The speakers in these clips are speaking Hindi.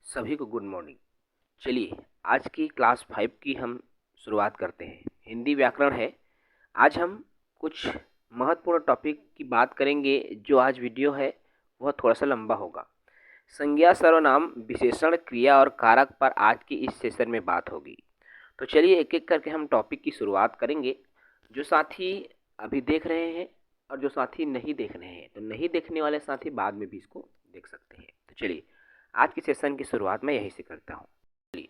सभी को गुड मॉर्निंग। चलिए आज की क्लास 5 की हम शुरुआत करते हैं। हिंदी व्याकरण है। आज हम कुछ महत्वपूर्ण टॉपिक की बात करेंगे। जो आज वीडियो है वह थोड़ा सा लंबा होगा। संज्ञा, सर्वनाम, विशेषण, क्रिया और कारक पर आज की इस सेशन में बात होगी। तो चलिए एक एक करके हम टॉपिक की शुरुआत करेंगे। जो साथी अभी देख रहे हैं और जो साथी नहीं देख रहे हैं, तो नहीं देखने वाले साथी बाद में भी इसको देख सकते हैं। तो चलिए आज की सेशन की शुरुआत मैं यहीं से करता हूँ। चलिए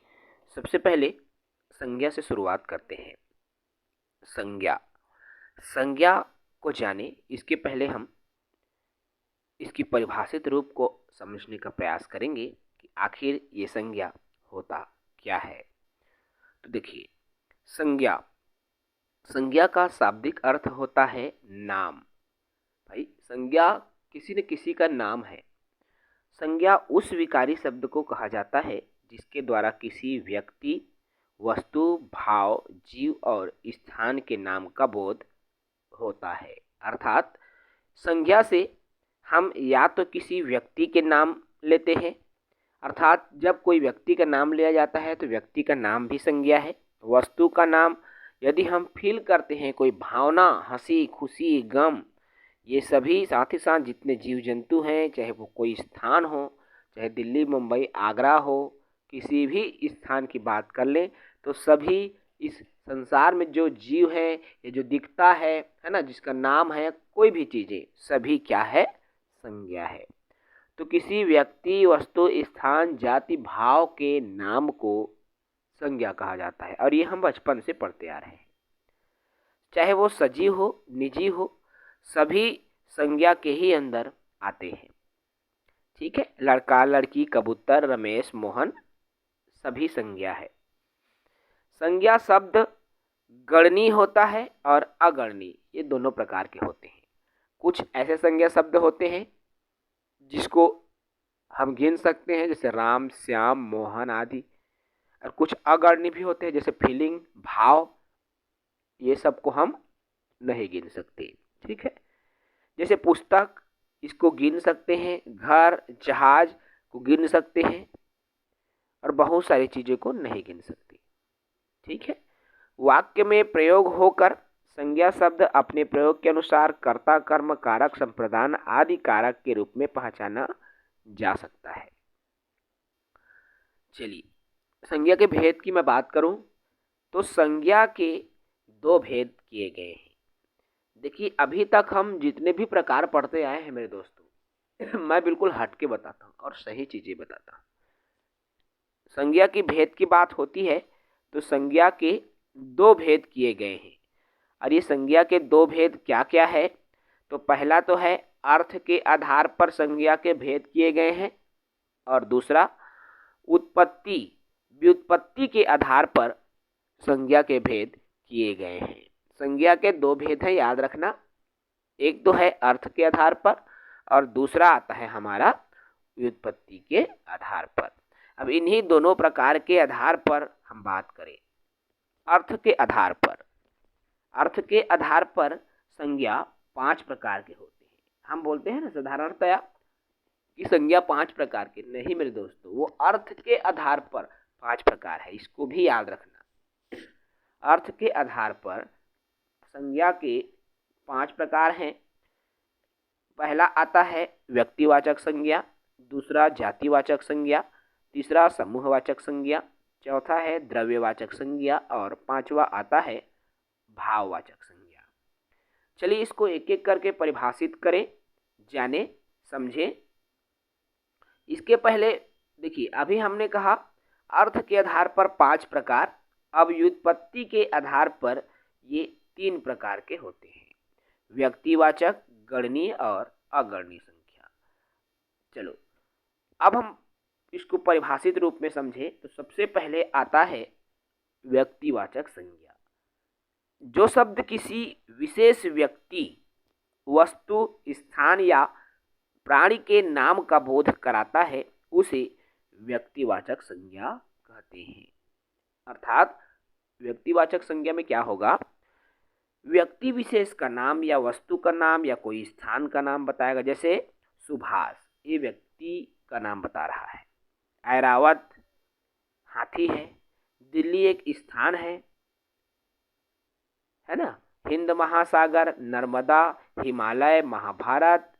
सबसे पहले संज्ञा से शुरुआत करते हैं। संज्ञा संज्ञा को जाने इसके पहले हम इसकी परिभाषित रूप को समझने का प्रयास करेंगे कि आखिर ये संज्ञा होता क्या है। तो देखिए, संज्ञा संज्ञा का शाब्दिक अर्थ होता है नाम। भाई संज्ञा किसी न किसी का नाम है। संज्ञा उस विकारी शब्द को कहा जाता है जिसके द्वारा किसी व्यक्ति, वस्तु, भाव, जीव और स्थान के नाम का बोध होता है। अर्थात संज्ञा से हम या तो किसी व्यक्ति के नाम लेते हैं, अर्थात जब कोई व्यक्ति का नाम लिया जाता है तो व्यक्ति का नाम भी संज्ञा है। वस्तु का नाम, यदि हम फील करते हैं कोई भावना, हंसी, खुशी, गम, ये सभी साथ ही साथ जितने जीव जंतु हैं, चाहे वो कोई स्थान हो, चाहे दिल्ली, मुंबई, आगरा हो, किसी भी स्थान की बात कर लें तो सभी इस संसार में जो जीव है, ये जो दिखता है ना, जिसका नाम है, कोई भी चीज़ें, सभी क्या है? संज्ञा है। तो किसी व्यक्ति, वस्तु, स्थान, जाति, भाव के नाम को संज्ञा कहा जाता है और ये हम बचपन से पढ़ते आ रहे हैं। चाहे वो सजीव हो, निजी हो, सभी संज्ञा के ही अंदर आते हैं। ठीक है, लड़का, लड़की, कबूतर, रमेश, मोहन, सभी संज्ञा है। संज्ञा शब्द गणनीय होता है और अगणनीय, ये दोनों प्रकार के होते हैं। कुछ ऐसे संज्ञा शब्द होते हैं जिसको हम गिन सकते हैं, जैसे राम, श्याम, मोहन आदि। और कुछ अगणनीय भी होते हैं, जैसे फीलिंग, भाव, ये सब को हम नहीं गिन सकते। ठीक है, जैसे पुस्तक, इसको गिन सकते हैं, घर, जहाज को गिन सकते हैं और बहुत सारी चीज़ों को नहीं गिन सकते। ठीक है, वाक्य में प्रयोग होकर संज्ञा शब्द अपने प्रयोग के अनुसार कर्ता, कर्म, कारक, संप्रदान आदि कारक के रूप में पहचाना जा सकता है। चलिए संज्ञा के भेद की मैं बात करूं तो संज्ञा के दो भेद किए गए हैं। देखिए, अभी तक हम जितने भी प्रकार पढ़ते आए हैं मेरे दोस्तों, मैं बिल्कुल हट के बताता हूँ और सही चीजें बताता हूँ। संज्ञा की भेद की बात होती है तो संज्ञा के दो भेद किए गए हैं। और ये संज्ञा के दो भेद क्या क्या है? तो पहला तो है अर्थ के आधार पर संज्ञा के भेद किए गए हैं और दूसरा उत्पत्ति, व्युत्पत्ति के आधार पर संज्ञा के भेद किए गए हैं। संज्ञा के दो भेद हैं, याद रखना। एक तो है अर्थ के आधार पर और दूसरा आता है हमारा व्युत्पत्ति के आधार पर। अब इन्हीं दोनों प्रकार के आधार पर हम बात करें। अर्थ के आधार पर संज्ञा 5 प्रकार के होते हैं। हम बोलते हैं ना साधारणतया कि संज्ञा 5 प्रकार के, नहीं मेरे दोस्तों, वो अर्थ के आधार पर 5 प्रकार है, इसको भी याद रखना। अर्थ के आधार पर संज्ञा के 5 प्रकार हैं। पहला आता है व्यक्तिवाचक संज्ञा, दूसरा जातिवाचक संज्ञा, तीसरा समूहवाचक संज्ञा, चौथा है द्रव्यवाचक संज्ञा और पांचवा आता है भाववाचक संज्ञा। चलिए इसको एक एक करके परिभाषित करें, जाने, समझें। इसके पहले देखिए, अभी हमने कहा अर्थ के आधार पर 5 प्रकार, अब व्युत्पत्ति के आधार पर ये 3 प्रकार के होते हैं, व्यक्तिवाचक, गणनीय और अगणनीय संख्या। चलो अब हम इसको परिभाषित रूप में समझें तो सबसे पहले आता है व्यक्तिवाचक संज्ञा। जो शब्द किसी विशेष व्यक्ति, वस्तु, स्थान या प्राणी के नाम का बोध कराता है उसे व्यक्तिवाचक संज्ञा कहते हैं। अर्थात व्यक्तिवाचक संज्ञा में क्या होगा? व्यक्ति विशेष का नाम या वस्तु का नाम या कोई स्थान का नाम बताएगा। जैसे सुभाष, ये व्यक्ति का नाम बता रहा है, ऐरावत हाथी है, दिल्ली एक स्थान है ना, हिंद महासागर, नर्मदा, हिमालय, महाभारत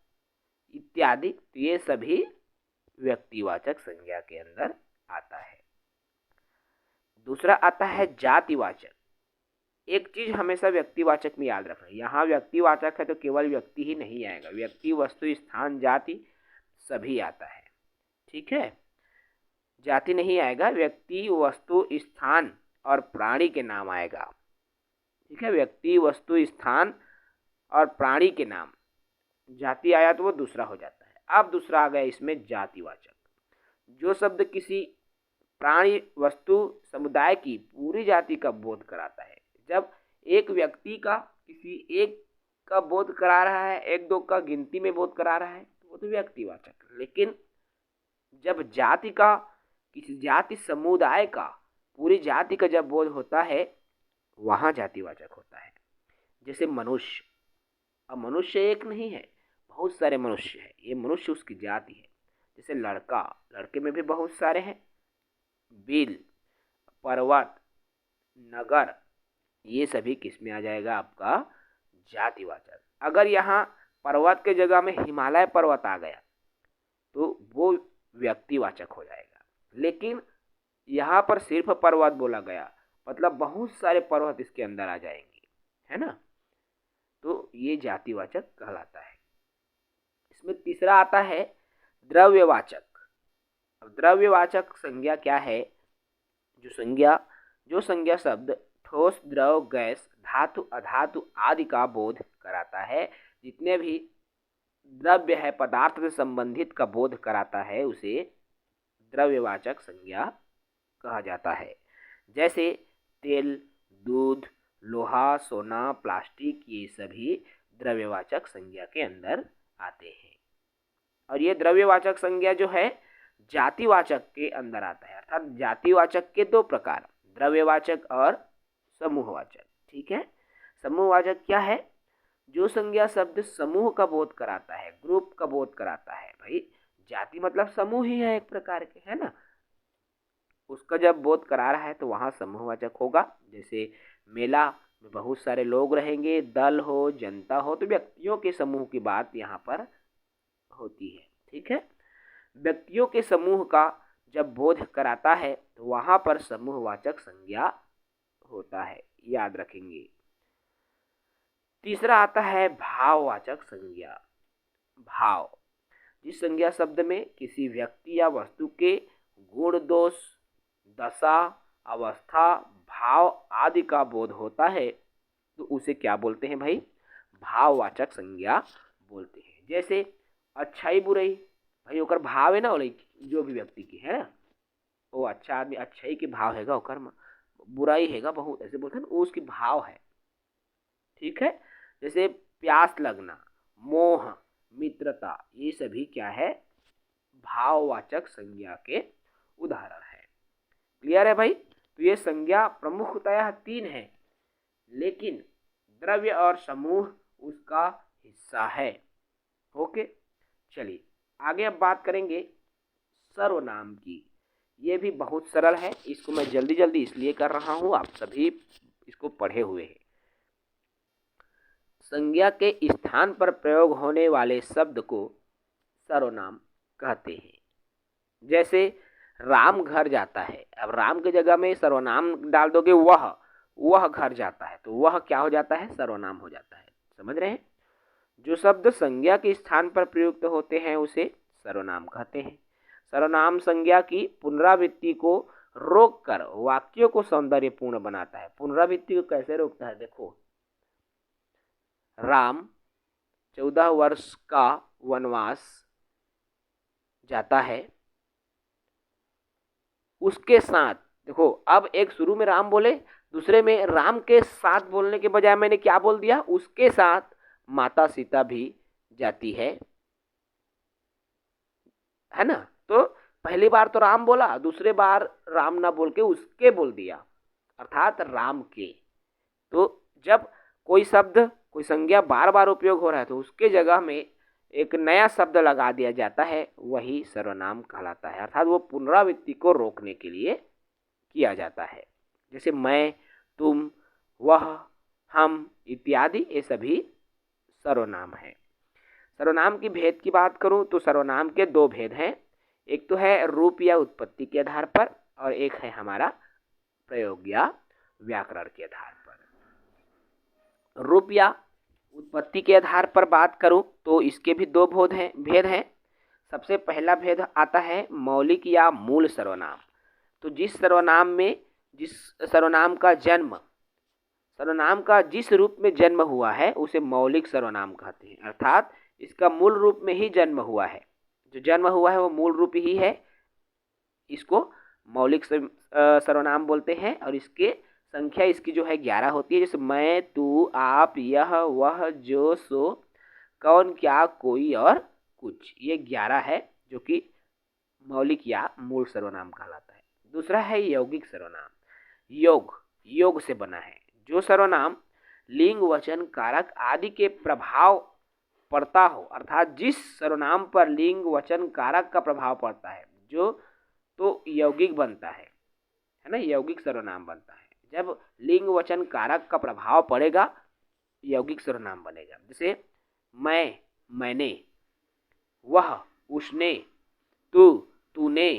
इत्यादि, तो ये सभी व्यक्तिवाचक संज्ञा के अंदर आता है। दूसरा आता है जातिवाचक। एक चीज हमेशा व्यक्तिवाचक में याद रखना, यहाँ व्यक्तिवाचक है तो केवल व्यक्ति ही नहीं आएगा, व्यक्ति, वस्तु, स्थान, जाति सभी आता है। ठीक है, जाति नहीं आएगा, व्यक्ति, वस्तु, स्थान और प्राणी के नाम आएगा। ठीक है, व्यक्ति, वस्तु, स्थान और प्राणी के नाम, जाति आया तो वो दूसरा हो जाता है। अब दूसरा आ गया इसमें जातिवाचक, जो शब्द किसी प्राणी, वस्तु, समुदाय की पूरी जाति का बोध कराता है। जब एक व्यक्ति का किसी एक का बोध करा रहा है, एक दो का गिनती में बोध करा रहा है, तो वो तो व्यक्तिवाचक। लेकिन जब जाति का, किसी जाति समुदाय का, पूरी जाति का जब बोध होता है, वहाँ जातिवाचक होता है। जैसे मनुष्य, अब मनुष्य एक नहीं है, बहुत सारे मनुष्य है, ये मनुष्य उसकी जाति है। जैसे लड़का, लड़के में भी बहुत सारे हैं। बिल, पर्वत, नगर, ये सभी किस में आ जाएगा, आपका जातिवाचक। अगर यहाँ पर्वत के जगह में हिमालय पर्वत आ गया तो वो व्यक्तिवाचक हो जाएगा। लेकिन यहाँ पर सिर्फ पर्वत बोला गया, मतलब बहुत सारे पर्वत इसके अंदर आ जाएंगे, है ना, तो ये जातिवाचक कहलाता है। इसमें तीसरा आता है द्रव्यवाचक। अब द्रव्यवाचक संज्ञा क्या है, जो संज्ञा शब्द ठोस, द्रव, गैस, धातु, अधातु आदि का बोध कराता है। जितने भी द्रव्य है, पदार्थ से संबंधित का बोध कराता है, उसे द्रव्यवाचक संज्ञा कहा जाता है। जैसे तेल, दूध, लोहा, सोना, प्लास्टिक, ये सभी द्रव्यवाचक संज्ञा के अंदर आते हैं। और ये द्रव्यवाचक संज्ञा जो है जातिवाचक के अंदर आता है। अर्थात जातिवाचक के दो प्रकार, द्रव्यवाचक और समूहवाचक। ठीक है, समूहवाचक क्या है, जो संज्ञा शब्द समूह का बोध कराता है, ग्रुप का बोध कराता है। भाई जाति मतलब समूह ही है एक प्रकार के, है ना, उसका जब बोध करा रहा है तो वहाँ समूहवाचक होगा। जैसे मेला में बहुत सारे लोग रहेंगे, दल हो, जनता हो, तो व्यक्तियों के समूह की बात यहाँ पर होती है। ठीक है, व्यक्तियों के समूह का जब बोध कराता है तो वहाँ पर समूहवाचक संज्ञा होता है, याद रखेंगे। तीसरा आता है भाववाचक संज्ञा। भाव, जिस संज्ञा शब्द में किसी व्यक्ति या वस्तु के गुण, दोष, दशा, अवस्था, भाव आदि का बोध होता है, तो उसे क्या बोलते हैं भाई, भाववाचक संज्ञा बोलते हैं। जैसे अच्छाई, बुराई, भाई ओकर भाव है ना, जो भी व्यक्ति की है ना, वो अच्छा आदमी अच्छाई के भाव हैगा, ओकर बुराई हैगा बहुत, ऐसे बोलते हैं ना, वो उसकी भाव है। ठीक है, जैसे प्यास लगना, मोह, मित्रता, ये सभी क्या है, भाववाचक संज्ञा के उदाहरण है। क्लियर है भाई, तो ये संज्ञा प्रमुखतया 3 है, लेकिन द्रव्य और समूह उसका हिस्सा है। ओके, चलिए आगे अब बात करेंगे सर्वनाम की। ये भी बहुत सरल है, इसको मैं जल्दी जल्दी इसलिए कर रहा हूँ, आप सभी इसको पढ़े हुए हैं। संज्ञा के स्थान पर प्रयोग होने वाले शब्द को सर्वनाम कहते हैं। जैसे राम घर जाता है, अब राम की जगह में सर्वनाम डाल दोगे, वह घर जाता है, तो वह क्या हो जाता है, सर्वनाम हो जाता है। समझ रहे हैं, जो शब्द संज्ञा के स्थान पर प्रयुक्त होते हैं उसे सर्वनाम कहते हैं। सर्वनाम संज्ञा की पुनरावृत्ति को रोककर वाक्यों को सौंदर्यपूर्ण बनाता है। पुनरावृत्ति को कैसे रोकता है, देखो, राम 14 वर्ष का वनवास जाता है, उसके साथ, देखो अब एक शुरू में राम बोले, दूसरे में राम के साथ बोलने के बजाय मैंने क्या बोल दिया, उसके साथ माता सीता भी जाती है ना। तो पहली बार तो राम बोला, दूसरे बार राम ना बोल के उसके बोल दिया, अर्थात राम के। तो जब कोई शब्द, कोई संज्ञा बार बार उपयोग हो रहा है तो उसके जगह में एक नया शब्द लगा दिया जाता है वही सर्वनाम कहलाता है, अर्थात वो पुनरावृत्ति को रोकने के लिए किया जाता है। जैसे मैं, तुम, वह, हम इत्यादि ये सभी सर्वनाम हैं। सर्वनाम की भेद की बात करूं तो सर्वनाम के दो भेद हैं, एक तो है रूप या उत्पत्ति के आधार पर और एक है हमारा प्रयोग या व्याकरण के आधार पर। रूप या उत्पत्ति के आधार पर बात करूं तो इसके भी दो भेद हैं। सबसे पहला भेद आता है मौलिक या मूल सर्वनाम। तो जिस सर्वनाम का जिस रूप में जन्म हुआ है उसे मौलिक सर्वनाम कहते हैं, अर्थात इसका मूल रूप में ही जन्म हुआ है, जो जन्म हुआ है वो मूल रूप ही है, इसको मौलिक सर्वनाम बोलते हैं। और इसके संख्या इसकी जो है 11 होती है, जैसे मैं, तू, आप, यह, वह, जो, सो, कौन, क्या, कोई और कुछ, ये 11 है जो कि मौलिक या मूल सर्वनाम कहलाता है। दूसरा है यौगिक सर्वनाम। योग से बना है। जो सर्वनाम लिंग, वचन, कारक आदि के प्रभाव पड़ता हो, अर्थात जिस सर्वनाम पर लिंग, वचन, कारक का प्रभाव पड़ता है जो तो यौगिक बनता है ना, यौगिक सर्वनाम बनता है। जब लिंग, वचन, कारक का प्रभाव पड़ेगा यौगिक सर्वनाम बनेगा। जैसे मैं, मैंने, वह, उसने, तू, तूने,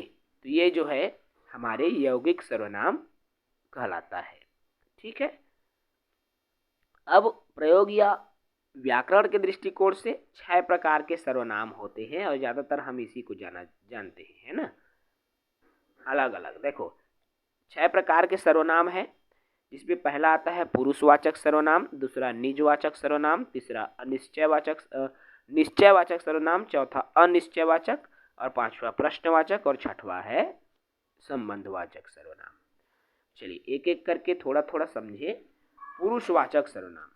तो ये जो है हमारे यौगिक सर्वनाम कहलाता है। ठीक है। अब प्रयोग या व्याकरण के दृष्टिकोण से 6 प्रकार के सर्वनाम होते हैं और ज़्यादातर हम इसी को जानते हैं, है ना। अलग अलग देखो 6 प्रकार के सर्वनाम हैं, जिसमें पहला आता है पुरुषवाचक सर्वनाम, दूसरा निजवाचक सर्वनाम, तीसरा निश्चयवाचक सर्वनाम, चौथा अनिश्चयवाचक और पांचवा प्रश्नवाचक और छठवां है संबंधवाचक सर्वनाम। चलिए एक एक करके थोड़ा थोड़ा समझिए। पुरुषवाचक सर्वनाम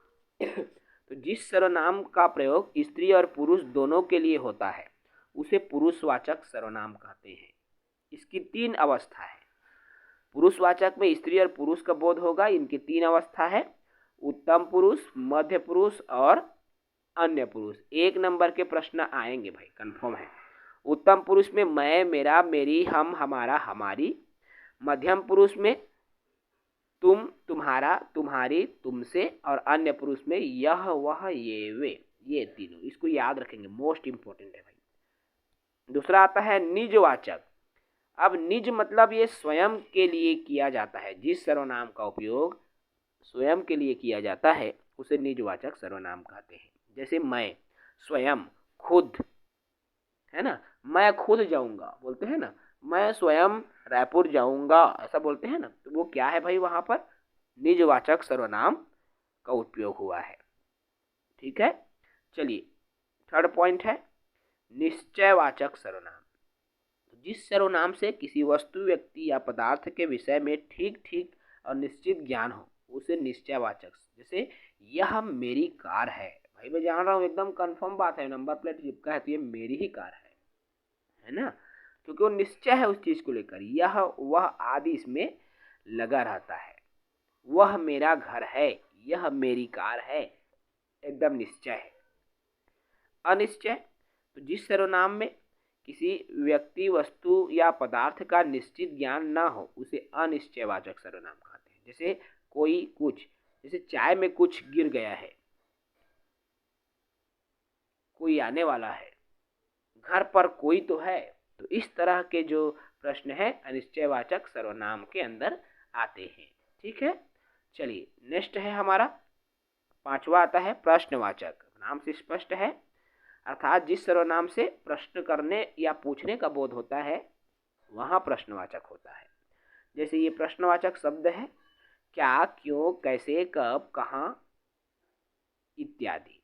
तो जिस सर्वनाम का प्रयोग स्त्री और पुरुष दोनों के लिए होता है उसे पुरुषवाचक सर्वनाम कहते हैं। इसकी 3 अवस्था है। पुरुषवाचक में स्त्री और पुरुष का बोध होगा। इनकी 3 अवस्था है, उत्तम पुरुष, मध्य पुरुष और अन्य पुरुष। 1 नंबर के प्रश्न आएंगे भाई, कंफर्म है। उत्तम पुरुष में मैं, मेरा, मेरी, हम, हमारा, हमारी। मध्यम पुरुष में तुम, तुम्हारा, तुम्हारी, तुमसे और अन्य पुरुष में यह, वह, ये, वे, ये तीनों। इसको याद रखेंगे, मोस्ट इंपॉर्टेंट है भाई। दूसरा आता है निजवाचक। अब निज मतलब ये स्वयं के लिए किया जाता है। जिस सर्वनाम का उपयोग स्वयं के लिए किया जाता है उसे निजवाचक सर्वनाम कहते हैं। जैसे मैं, स्वयं, खुद, है ना। मैं खुद जाऊंगा बोलते हैं ना, मैं स्वयं रायपुर जाऊंगा ऐसा बोलते हैं ना, तो वो क्या है भाई, वहां पर निजवाचक सर्वनाम का उपयोग हुआ है। ठीक है। चलिए थर्ड पॉइंट है निश्चयवाचक सर्वनाम। जिस सर्वनाम से किसी वस्तु, व्यक्ति या पदार्थ के विषय में ठीक ठीक और निश्चित ज्ञान हो उसे निश्चयवाचक। जैसे यह मेरी कार है, भाई मैं जान रहा हूँ एकदम कंफर्म बात है, नंबर प्लेट चिपका है तो ये मेरी ही कार है ना, क्योंकि वो निश्चय है उस चीज को लेकर। यह, वह आदि इसमें लगा रहता है। वह मेरा घर है, यह मेरी कार है, एकदम निश्चय है। अनिश्चय तो जिस सर्वनाम में किसी व्यक्ति, वस्तु या पदार्थ का निश्चित ज्ञान ना हो उसे अनिश्चयवाचक सर्वनाम कहते हैं। जैसे कोई, कुछ, जैसे चाय में कुछ गिर गया है, कोई आने वाला है, घर पर कोई तो है। तो इस तरह के जो प्रश्न है अनिश्चयवाचक सर्वनाम के अंदर आते हैं। ठीक है। चलिए नेक्स्ट है हमारा 5वां आता है प्रश्नवाचक। नाम से स्पष्ट है, अर्थात जिस सर्वनाम से प्रश्न करने या पूछने का बोध होता है वहाँ प्रश्नवाचक होता है। जैसे ये प्रश्नवाचक शब्द है क्या, क्यों, कैसे, कब, कहाँ इत्यादि।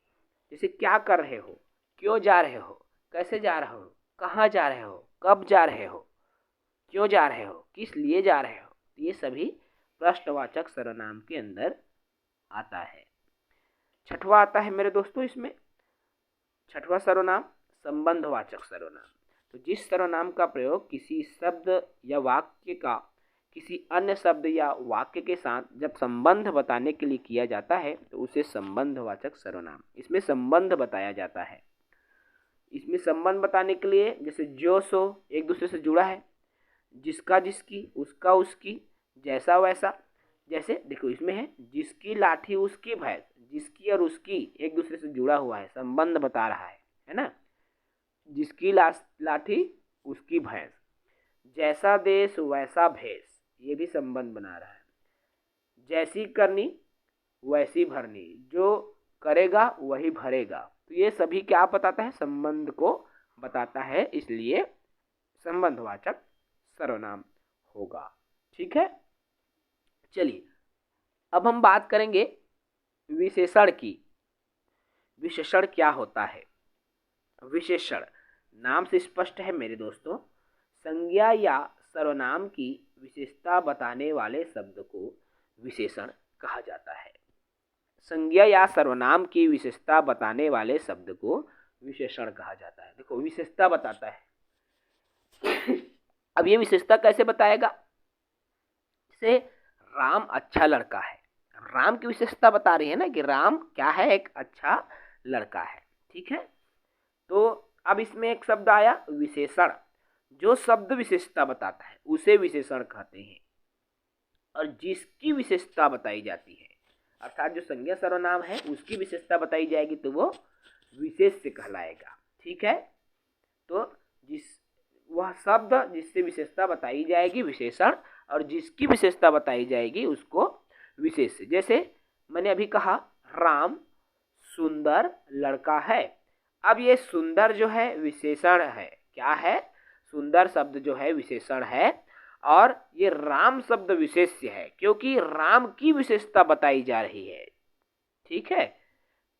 जैसे क्या कर रहे हो, क्यों जा रहे हो, कैसे जा रहे हो, कहाँ जा रहे हो, कब जा रहे हो, क्यों जा रहे हो, किस लिए जा रहे हो, ये सभी प्रश्नवाचक सर्वनाम के अंदर आता है। 6वां आता है मेरे दोस्तों, इसमें 6वां सर्वनाम संबंधवाचक सर्वनाम। तो जिस सर्वनाम का प्रयोग किसी शब्द या वाक्य का किसी अन्य शब्द या वाक्य के साथ जब संबंध बताने के लिए किया जाता है तो उसे संबंधवाचक सर्वनाम, इसमें संबंध बताया जाता है। इसमें संबंध बताने के लिए जैसे जो सो एक दूसरे से जुड़ा है, जिसका जिसकी, उसका उसकी, जैसा वैसा। जैसे देखो इसमें है जिसकी लाठी उसकी भैंस, जिसकी और उसकी एक दूसरे से जुड़ा हुआ है, संबंध बता रहा है ना। जिसकी लाठी उसकी भैंस, जैसा देश वैसा भेष, ये भी संबंध बना रहा है। जैसी करनी वैसी भरनी, जो करेगा वही भरेगा। तो ये सभी क्या बताता है, संबंध को बताता है, इसलिए संबंधवाचक सर्वनाम होगा। ठीक है, चलिए अब हम बात करेंगे विशेषण की। विशेषण क्या होता है? विशेषण नाम से स्पष्ट है मेरे दोस्तों, संज्ञा या सर्वनाम की विशेषता बताने वाले शब्द को विशेषण कहा जाता है। संज्ञा या सर्वनाम की विशेषता बताने वाले शब्द को विशेषण कहा जाता है। देखो विशेषता बताता है। अब ये विशेषता कैसे बताएगा? जैसे राम अच्छा लड़का है, राम की विशेषता बता रही है ना कि राम क्या है, एक अच्छा लड़का है। ठीक है, तो अब इसमें एक शब्द आया विशेषण। जो शब्द विशेषता बताता है उसे विशेषण कहते हैं, और जिसकी विशेषता बताई जाती है अर्थात जो संज्ञा सर्वनाम है उसकी विशेषता बताई जाएगी तो वो विशेष्य कहलाएगा। ठीक है, तो वह शब्द जिससे विशेषता बताई जाएगी विशेषण, और जिसकी विशेषता बताई जाएगी उसको विशेष्य। जैसे मैंने अभी कहा राम सुंदर लड़का है। अब ये सुंदर जो है विशेषण है, क्या है, सुंदर शब्द जो है विशेषण है, और ये राम शब्द विशेष्य है क्योंकि राम की विशेषता बताई जा रही है। ठीक है,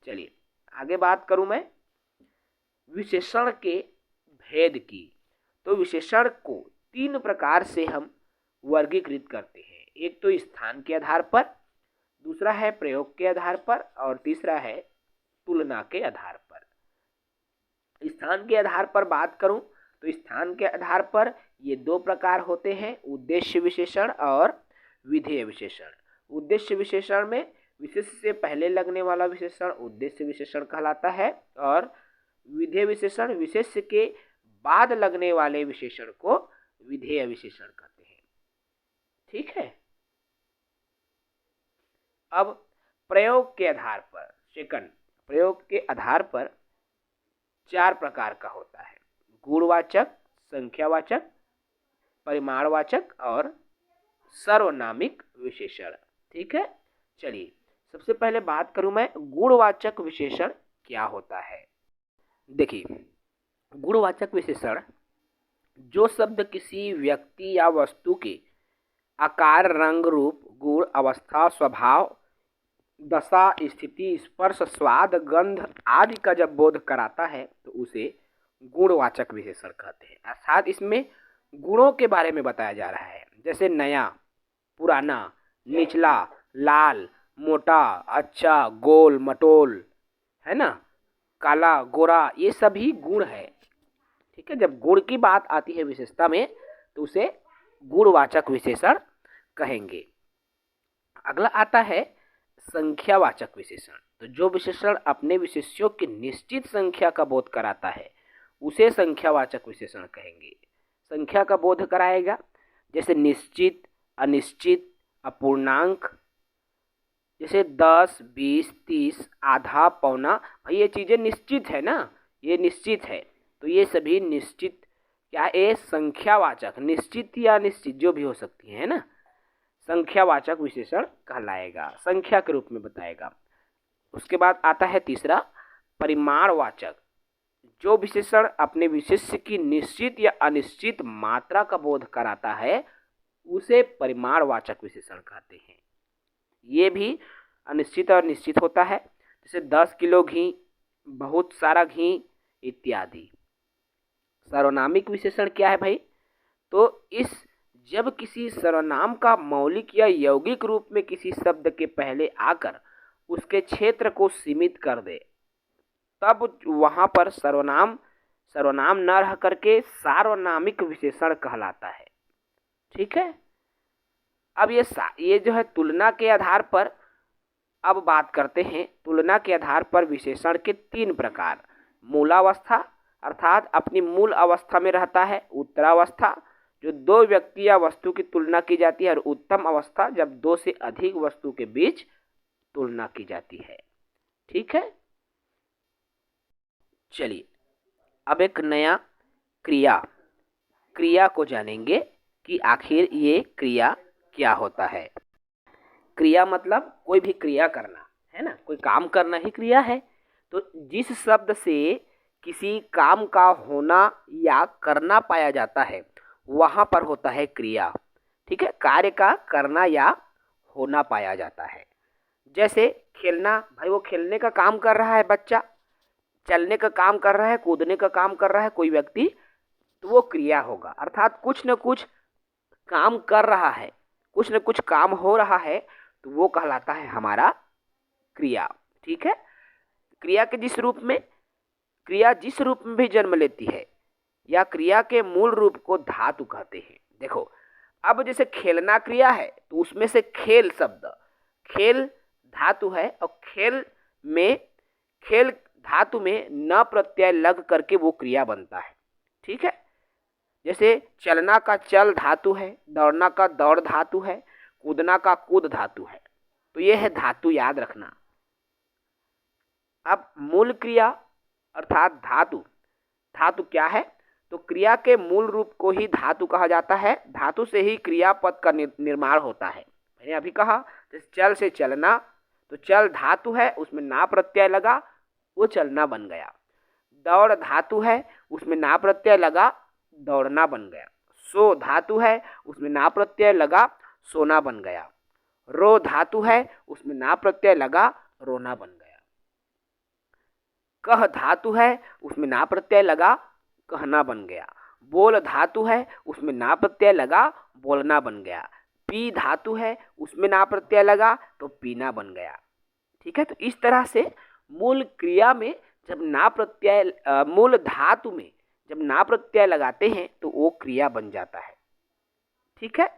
चलिए आगे बात करूं मैं विशेषण के भेद की। तो विशेषण को 3 प्रकार से हम वर्गीकृत करते हैं। एक तो स्थान के आधार पर, दूसरा है प्रयोग के आधार पर, और तीसरा है तुलना के आधार पर। स्थान के आधार पर बात करूं तो स्थान के आधार पर ये 2 प्रकार होते हैं, उद्देश्य विशेषण और विधेय विशेषण। उद्देश्य विशेषण में विशेष्य से पहले लगने वाला विशेषण उद्देश्य विशेषण कहलाता है, और विधेय विशेषण विशेष्य के बाद लगने वाले विशेषण को विधेय विशेषण कहते हैं। ठीक है, अब प्रयोग के आधार पर, सेकंड प्रयोग के आधार पर 4 प्रकार का होता है, गुणवाचक, संख्यावाचक, परिमाणवाचक और सर्वनामिक विशेषण। ठीक है, चलिए सबसे पहले बात करूं मैं गुणवाचक विशेषण क्या होता है। देखिए गुणवाचक विशेषण जो शब्द किसी व्यक्ति या वस्तु के आकार, रंग, रूप, गुण, अवस्था, स्वभाव, दशा, स्थिति, स्पर्श, स्वाद, गंध आदि का जब बोध कराता है तो उसे गुणवाचक विशेषण कहते हैं। अर्थात इसमें गुणों के बारे में बताया जा रहा है, जैसे नया, पुराना, निचला, लाल, मोटा, अच्छा, गोल, मटोल, है ना, काला, गोरा, ये सभी गुण है। ठीक है, जब गुण की बात आती है विशेषता में तो उसे गुणवाचक विशेषण कहेंगे। अगला आता है संख्यावाचक विशेषण। तो जो विशेषण अपने विशेष्यों की निश्चित संख्या का बोध कराता है उसे संख्यावाचक विशेषण कहेंगे। संख्या का बोध कराएगा, जैसे निश्चित, अनिश्चित, अपूर्णांक, जैसे 10, 20, 30, आधा, पौना, भाई ये चीज़ें निश्चित है ना, ये निश्चित है, तो ये सभी निश्चित क्या है, संख्यावाचक, निश्चित या अनिश्चित जो भी हो सकती है ना, संख्यावाचक विशेषण कहलाएगा, संख्या के रूप में बताएगा। उसके बाद आता है तीसरा परिमाणवाचक। जो विशेषण अपने विशेष्य की निश्चित या अनिश्चित मात्रा का बोध कराता है उसे परिमाणवाचक विशेषण कहते हैं। ये भी अनिश्चित और निश्चित होता है, जैसे 10 किलो घी, बहुत सारा घी इत्यादि। सर्वनामिक विशेषण क्या है भाई? तो इस जब किसी सर्वनाम का मौलिक या यौगिक रूप में किसी शब्द के पहले आकर उसके क्षेत्र को सीमित कर दे तब वहाँ पर सर्वनाम न रह करके सार्वनामिक विशेषण कहलाता है। ठीक है, अब ये जो है तुलना के आधार पर अब बात करते हैं। तुलना के आधार पर विशेषण के 3 प्रकार, मूलावस्था, अर्थात अपनी मूल अवस्था में रहता है। उत्तरावस्था जो दो व्यक्ति या वस्तु की तुलना की जाती है, और उत्तम अवस्था जब दो से अधिक वस्तु के बीच तुलना की जाती है। ठीक है, चलिए अब एक नया क्रिया को जानेंगे कि आखिर ये क्रिया क्या होता है। क्रिया मतलब कोई भी क्रिया करना है ना, कोई काम करना ही क्रिया है। तो जिस शब्द से किसी काम का होना या करना पाया जाता है वहां पर होता है क्रिया। ठीक है, कार्य का करना या होना पाया जाता है। जैसे खेलना, भाई वो खेलने का काम कर रहा है बच्चा, चलने का काम कर रहा है, कूदने का काम कर रहा है कोई व्यक्ति, तो वो क्रिया होगा। अर्थात कुछ न कुछ काम कर रहा है, कुछ न कुछ काम हो रहा है, तो वो कहलाता है हमारा क्रिया। ठीक है, क्रिया जिस रूप में भी जन्म लेती है या क्रिया के मूल रूप को धातु कहते हैं। देखो, अब जैसे खेलना क्रिया है तो उसमें से खेल खेल धातु है, और खेल धातु में न प्रत्यय लग करके वो क्रिया बनता है। ठीक है, जैसे चलना का चल धातु है, दौड़ना का दौड़ धातु है, कूदना का कूद धातु है। तो ये है धातु, याद रखना। अब मूल क्रिया अर्थात धातु क्या है? तो क्रिया के मूल रूप को ही धातु कहा जाता है। धातु से ही क्रियापद का निर्माण होता है। मैंने अभी कहा जैसे चल से चलना, तो चल धातु है, उसमें ना प्रत्यय लगा, वो चलना बन गया। दौड़ धातु है, उसमें ना प्रत्यय लगा, दौड़ना बन गया। सो धातु है, उसमें ना प्रत्यय लगा, सोना बन गया। रो धातु है, उसमें ना प्रत्यय लगा, रोना बन गया। कह धातु है, उसमें ना प्रत्यय लगा, कहना बन गया। बोल धातु है, उसमें ना प्रत्यय लगा, बोलना बन गया। पी धातु है, उसमें ना प्रत्यय लगा, तो पीना बन गया। ठीक है, तो इस तरह से मूल क्रिया में जब ना प्रत्यय मूल धातु में जब ना प्रत्यय लगाते हैं तो वो क्रिया बन जाता है। ठीक है,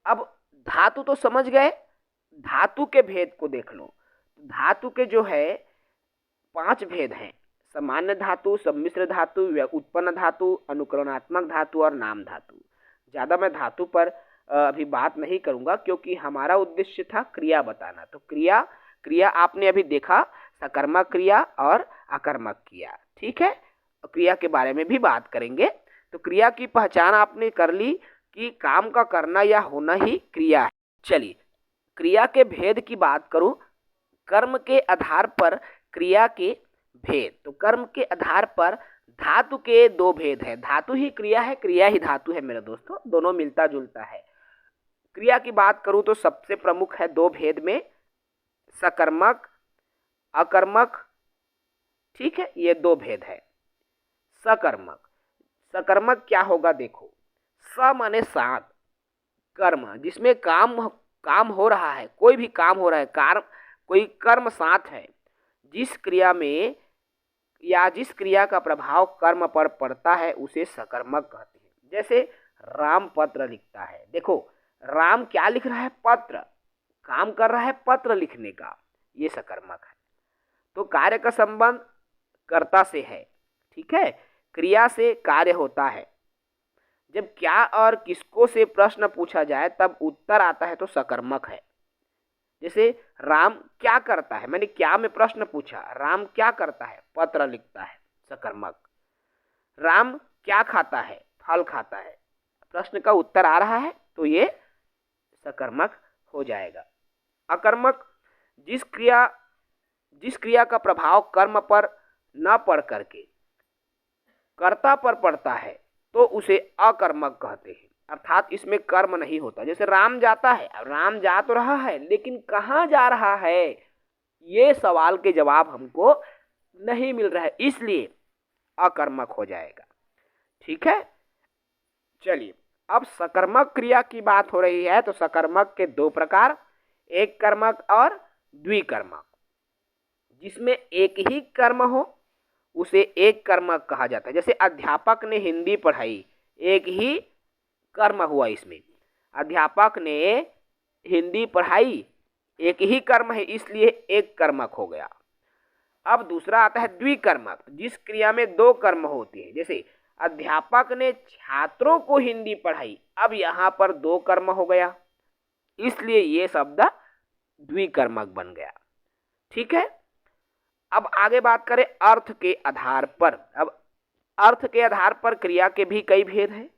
अब धातु तो समझ गए, धातु के भेद को देख लो। धातु के जो है 5 भेद हैं: सामान्य धातु, सम्मिश्र धातु, उत्पन्न धातु, अनुकरणात्मक धातु और नाम धातु। ज़्यादा मैं धातु पर अभी बात नहीं करूंगा, क्योंकि हमारा उद्देश्य था क्रिया बताना। तो क्रिया आपने अभी देखा, सकर्मक क्रिया और अकर्मक क्रिया। ठीक है, क्रिया के बारे में भी बात करेंगे। तो क्रिया की पहचान आपने कर ली कि काम का करना या होना ही क्रिया है। चलिए क्रिया के भेद की बात करूं, कर्म के आधार पर क्रिया के भेद। तो कर्म के आधार पर धातु के 2 भेद है। धातु ही क्रिया है, क्रिया ही धातु है मेरे दोस्तों, दोनों मिलता जुलता है। क्रिया की बात करूं तो सबसे प्रमुख है 2 भेद में, सकर्मक, अकर्मक। ठीक है, ये 2 भेद है। सकर्मक क्या होगा? देखो, स माने साथ, कर्म जिसमें काम हो रहा है, कोई भी काम हो रहा है, कोई कर्म साथ है, जिस क्रिया में या जिस क्रिया का प्रभाव कर्म पर पड़ता है उसे सकर्मक कहते हैं। जैसे राम पत्र लिखता है। देखो, राम क्या लिख रहा है? पत्र, काम कर रहा है पत्र लिखने का, ये सकर्मक है। तो कार्य का संबंध कर्ता से है। ठीक है, क्रिया से कार्य होता है। जब क्या और किसको से प्रश्न पूछा जाए तब उत्तर आता है तो सकर्मक है। जैसे राम क्या करता है, मैंने क्या में प्रश्न पूछा, राम क्या करता है? पत्र लिखता है, सकर्मक। राम क्या खाता है? फल खाता है। प्रश्न का उत्तर आ रहा है तो ये सकर्मक हो जाएगा। अकर्मक, जिस क्रिया का प्रभाव कर्म पर न पड़ करके कर्ता पर पड़ता है तो उसे अकर्मक कहते हैं। अर्थात इसमें कर्म नहीं होता। जैसे राम जाता है, अब राम जा तो रहा है लेकिन कहाँ जा रहा है, ये सवाल के जवाब हमको नहीं मिल रहा है, इसलिए अकर्मक हो जाएगा। ठीक है, चलिए अब सकर्मक क्रिया की बात हो रही है। तो सकर्मक के 2 प्रकार, एक कर्मक और द्विकर्मक। जिसमें एक ही कर्म हो उसे एक कर्मक कहा जाता है। जैसे अध्यापक ने हिंदी पढ़ाई, एक ही कर्म हुआ इसमें, अध्यापक ने हिंदी पढ़ाई, एक ही कर्म है, इसलिए एक कर्मक हो गया। अब दूसरा आता है द्विकर्मक, जिस क्रिया में दो कर्म होते हैं। जैसे अध्यापक ने छात्रों को हिंदी पढ़ाई, अब यहाँ पर दो कर्म हो गया, इसलिए ये शब्द द्विकर्मक बन गया। ठीक है, अब आगे बात करें अर्थ के आधार पर। अब अर्थ के आधार पर क्रिया के भी कई भेद हैं,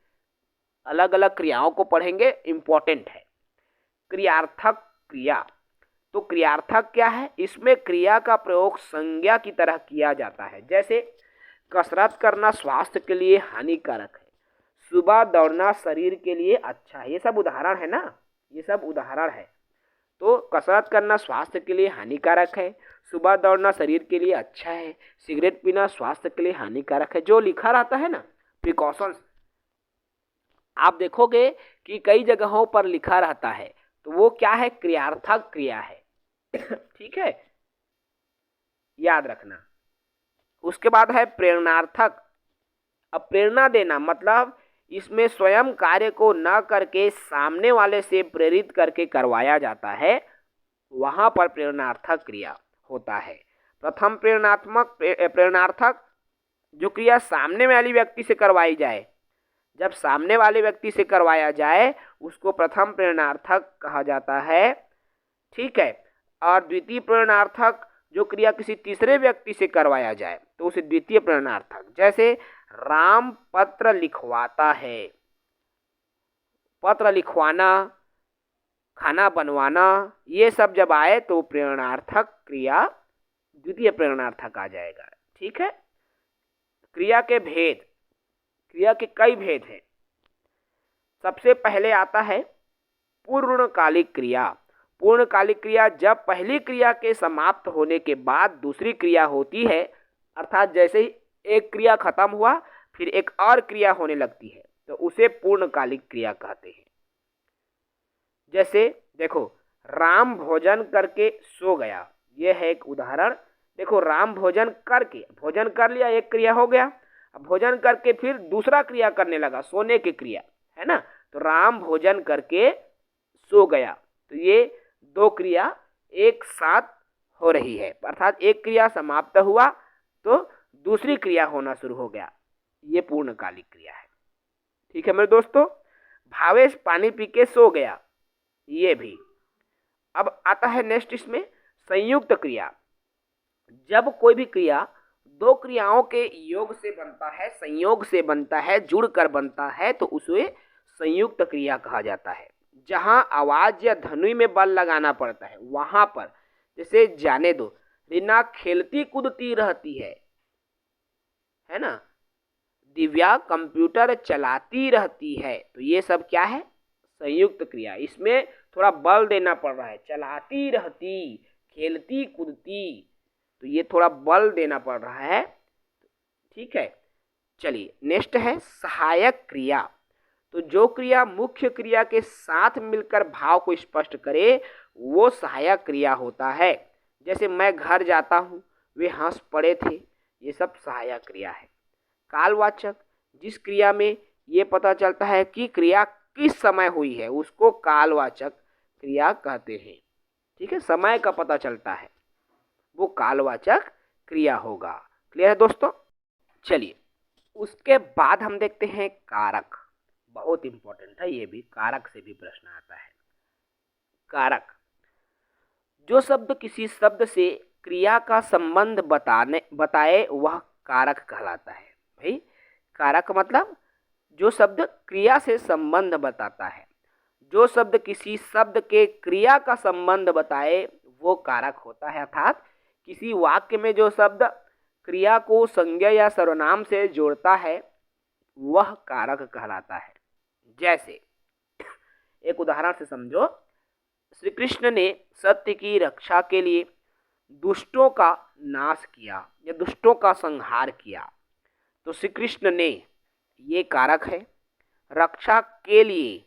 अलग अलग क्रियाओं को पढ़ेंगे, इंपॉर्टेंट है। क्रियार्थक क्रिया, तो क्रियार्थक क्या है? इसमें क्रिया का प्रयोग संज्ञा की तरह किया जाता है। जैसे कसरत करना स्वास्थ्य के लिए हानिकारक है, सुबह दौड़ना शरीर के लिए अच्छा है। ये सब उदाहरण है ना, ये सब उदाहरण है। तो कसरत करना स्वास्थ्य के लिए हानिकारक है, सुबह दौड़ना शरीर के लिए अच्छा है, सिगरेट पीना स्वास्थ्य के लिए हानिकारक है। जो लिखा रहता है ना प्रिकॉशंस, आप देखोगे कि कई जगहों पर लिखा रहता है, तो वो क्या है? क्रियार्थक क्रिया है। ठीक है, याद रखना। उसके बाद है प्रेरणार्थक। अब प्रेरणा देना मतलब इसमें स्वयं कार्य को न करके सामने वाले से प्रेरित करके करवाया जाता है, वहां पर प्रेरणार्थक क्रिया होता है। प्रथम प्रेरणार्थक जो क्रिया सामने वाली व्यक्ति से करवाई जाए, जब सामने वाले व्यक्ति से करवाया जाए उसको प्रथम प्रेरणार्थक कहा जाता है। ठीक है, और द्वितीय प्रेरणार्थक जो क्रिया किसी तीसरे व्यक्ति से करवाया जाए तो उसे द्वितीय प्रेरणार्थक। जैसे राम पत्र लिखवाता है, पत्र लिखवाना, खाना बनवाना, ये सब जब आए तो प्रेरणार्थक क्रिया द्वितीय प्रेरणार्थक आ जाएगा। ठीक है, क्रिया के भेद, क्रिया के कई भेद हैं। सबसे पहले आता है पूर्णकालिक क्रिया। पूर्णकालिक क्रिया जब पहली क्रिया के समाप्त होने के बाद दूसरी क्रिया होती है, अर्थात जैसे ही एक क्रिया खत्म हुआ फिर एक और क्रिया होने लगती है, तो उसे पूर्णकालिक क्रिया कहते हैं। जैसे देखो, राम भोजन करके सो गया, यह है एक उदाहरण। देखो, राम भोजन करके, भोजन कर लिया, एक क्रिया हो गया। अब भोजन करके फिर दूसरा क्रिया करने लगा, सोने की क्रिया, है ना। तो राम भोजन करके सो गया, तो ये दो क्रिया एक साथ हो रही है, अर्थात एक क्रिया समाप्त हुआ तो दूसरी क्रिया होना शुरू हो गया, ये पूर्णकालिक क्रिया है। ठीक है मेरे दोस्तों, भावेश पानी पी के सो गया, ये भी। अब आता है नेक्स्ट इसमें संयुक्त क्रिया। जब कोई भी क्रिया दो क्रियाओं के योग से बनता है, संयोग से बनता है, जुड़कर बनता है, तो उसे संयुक्त क्रिया कहा जाता है। जहां आवाज या ध्वनि में बल लगाना पड़ता है वहां पर, जैसे जाने दो, रीना खेलती कूदती रहती है ना। दिव्या कंप्यूटर चलाती रहती है, तो ये सब क्या है? संयुक्त क्रिया। इसमें थोड़ा बल देना पड़ रहा है, चलाती रहती, खेलती कूदती, तो ये थोड़ा बल देना पड़ रहा है। ठीक है, चलिए नेक्स्ट है सहायक क्रिया। तो जो क्रिया मुख्य क्रिया के साथ मिलकर भाव को स्पष्ट करे वो सहायक क्रिया होता है। जैसे मैं घर जाता हूँ, वे हंस पड़े थे, ये सब सहायक क्रिया है। कालवाचक, जिस क्रिया में ये पता चलता है कि क्रिया किस समय हुई है उसको कालवाचक क्रिया कहते हैं। ठीक है, समय का पता चलता है वो कालवाचक क्रिया होगा। क्लियर है दोस्तों? चलिए उसके बाद हम देखते हैं कारक। बहुत इंपॉर्टेंट है ये भी, कारक से भी प्रश्न आता है। कारक, जो शब्द किसी शब्द से क्रिया का संबंध बताए वह कारक कहलाता है। भाई कारक मतलब जो शब्द क्रिया से संबंध बताता है, जो शब्द किसी शब्द के क्रिया का संबंध बताए वो कारक होता है। अर्थात किसी वाक्य में जो शब्द क्रिया को संज्ञा या सर्वनाम से जोड़ता है वह कारक कहलाता है। जैसे एक उदाहरण से समझो, श्री कृष्ण ने सत्य की रक्षा के लिए दुष्टों का नाश किया या दुष्टों का संहार किया, तो श्री कृष्ण ने ये कारक है, रक्षा के लिए।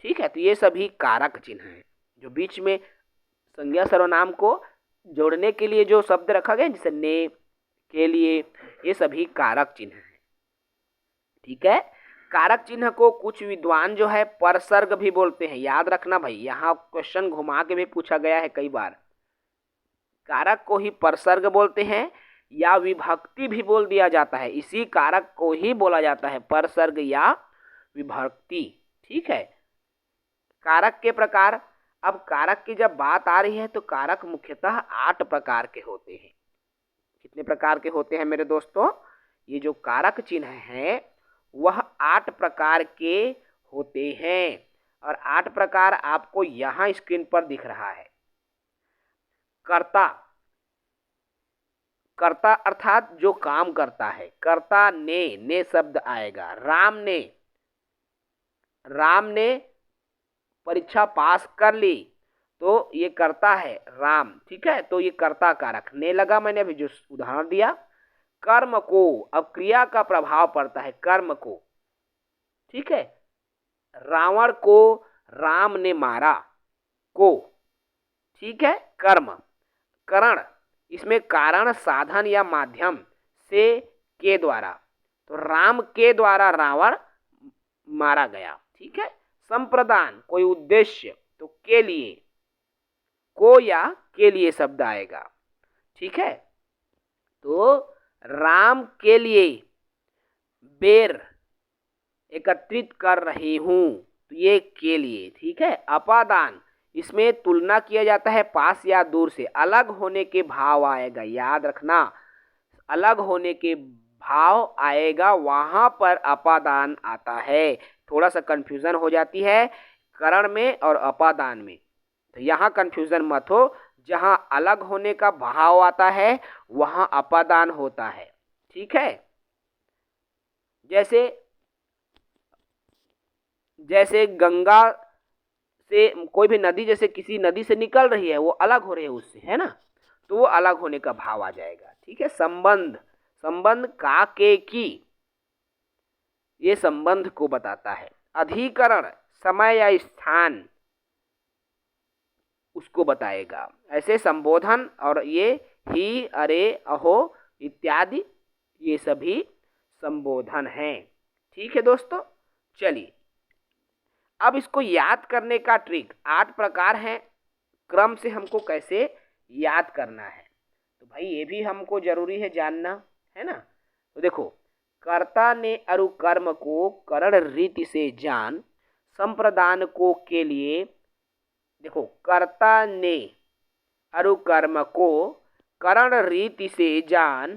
ठीक है, तो ये सभी कारक चिन्ह हैं जो बीच में संज्ञा सर्वनाम को जोड़ने के लिए जो शब्द रखा गया, जैसे ने, के लिए, ये सभी कारक चिन्ह हैं। ठीक है, कारक चिन्ह को कुछ विद्वान जो है परसर्ग भी बोलते हैं। याद रखना भाई, यहाँ क्वेश्चन घुमा के भी पूछा गया है कई बार। कारक को ही परसर्ग बोलते हैं या विभक्ति भी बोल दिया जाता है। इसी कारक को ही बोला जाता है परसर्ग या विभक्ति। ठीक है। कारक के प्रकार, अब कारक की जब बात आ रही है तो कारक मुख्यतः 8 प्रकार के होते हैं। कितने प्रकार के होते हैं मेरे दोस्तों? ये जो कारक चिन्ह है वह 8 प्रकार के होते हैं और 8 प्रकार आपको यहाँ स्क्रीन पर दिख रहा है। कर्ता, कर्ता अर्थात जो काम करता है। कर्ता ने शब्द आएगा। राम ने परीक्षा पास कर ली तो ये कर्ता है राम। ठीक है, तो ये कर्ता कारक ने लगा, मैंने अभी जो उदाहरण दिया। कर्म को, अब क्रिया का प्रभाव पड़ता है कर्म को। ठीक है, रावण को राम ने मारा को। ठीक है, कर्म। करण, इसमें कारण साधन या माध्यम से के द्वारा, तो राम के द्वारा रावण मारा गया। ठीक है। संप्रदान, कोई उद्देश्य, तो के लिए, को या के लिए शब्द आएगा। ठीक है, तो राम के लिए बेर एकत्रित कर रही हूं, तो ये के लिए। ठीक है। अपादान, इसमें तुलना किया जाता है पास या दूर से, अलग होने के भाव आएगा। याद रखना, अलग होने के भाव आएगा वहां पर अपादान आता है। थोड़ा सा कंफ्यूजन हो जाती है करण में और अपादान में, तो यहाँ कंफ्यूजन मत हो। जहाँ अलग होने का भाव आता है वहाँ अपादान होता है। ठीक है। जैसे गंगा से कोई भी नदी, जैसे किसी नदी से निकल रही है, वो अलग हो रही है उससे, है ना, तो वो अलग होने का भाव आ जाएगा। ठीक है। संबंध, संबंध का के की, ये संबंध को बताता है। अधिकरण, समय या स्थान उसको बताएगा। ऐसे संबोधन और ये ही, अरे, अहो इत्यादि ये सभी संबोधन हैं। ठीक है दोस्तों, चलिए अब इसको याद करने का ट्रिक। 8 प्रकार हैं, क्रम से हमको कैसे याद करना है, तो भाई ये भी हमको जरूरी है जानना, है ना। तो देखो, कर्ता ने अनुकर्म को करण रीति से जान, संप्रदान को के लिए, देखो कर्ता ने अनुकर्म को करण रीति से जान,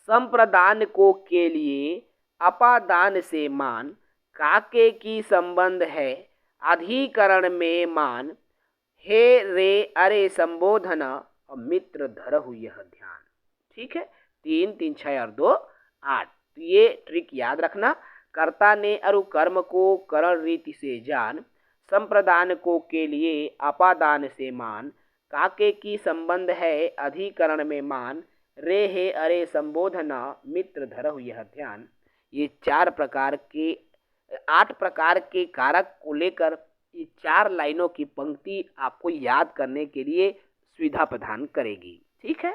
संप्रदान को के लिए अपादान से मान, काके की संबंध है अधिकरण में मान, हे रे अरे संबोधन और मित्र धरहु यह ध्यान। ठीक है, 3 3 6 और 2 8। तो ये ट्रिक याद रखना। कर्ता ने अनुकर्म को करण रीति से जान, संप्रदान को के लिए अपादान से मान, काके की संबंध है अधिकरण में मान, रे हे अरे संबोधन मित्र धरहु यह ध्यान। ये 8 प्रकार के कारक को लेकर ये 4 लाइनों की पंक्ति आपको याद करने के लिए सुविधा प्रदान करेगी। ठीक है,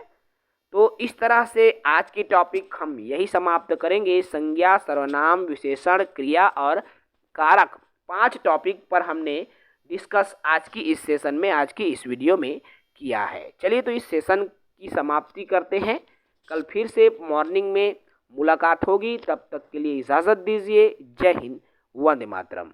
तो इस तरह से आज की टॉपिक हम यही समाप्त करेंगे। संज्ञा, सर्वनाम, विशेषण, क्रिया और कारक, 5 टॉपिक पर हमने डिस्कस आज की इस सेशन में, आज की इस वीडियो में किया है। चलिए तो इस सेशन की समाप्ति करते हैं। कल फिर से मॉर्निंग में मुलाकात होगी, तब तक के लिए इजाज़त दीजिए। जय हिंद, वंदे मातरम।